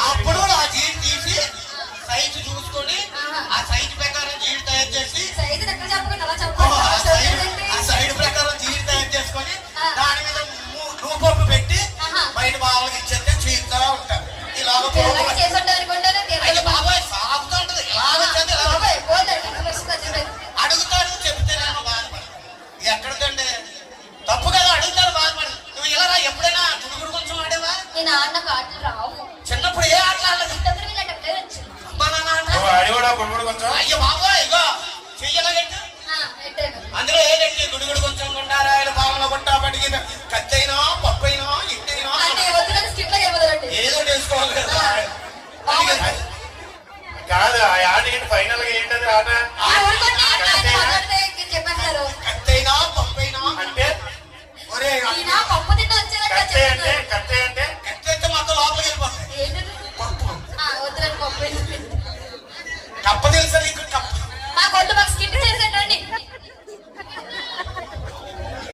అప్పుడు ఆ జీడి తీసి సైజు చూసుకొని ఆ సైజు ప్రకారం జీడి తయారు చేసి ఆ సైజు ప్రకారం జీడి తయారు చేసుకొని దాని మీద రూపొట్టు పెట్టి బయట బావలకి ఇచ్చేస్తే చీరుతా ఉంటారు. ఇలాగ బాబాయ్ సాగుతూ ఉంటది. అడుగుతాడు చెప్తేనేమో బాధపడ. ఎక్కడికండి తప్పు కదా, అడుగుతాడు బాధపడ. నువ్వు ఇలా ఎప్పుడైనా తుడుగుడు కొంచెం ఆడేవా? చిన్నప్పుడు ఏ ఆటలు ఆడలేదు. అయ్యో బాబాయ్ ఇగో చెయ్యలాగట్టు అందులో ఏదండి గుడుగుడు కొంచెం గుండారాయలు పాలన గుంటా పడికి కత్తైనా పప్పైనా ఇట్టైనా ఏదో వేసుకోవాలి కదా. కాదు ఆ ఆట ఏంటి ఫైనల్ గా ఏంటది ఆట? కత్తైనా పప్పైనా అంటే ఒరే కత్తే అంటే కత్తే అంటే కత్తైతే మాతో లోపలికి వెళ్ళిపోతాయి. పప్పు కప్ప తెలుసా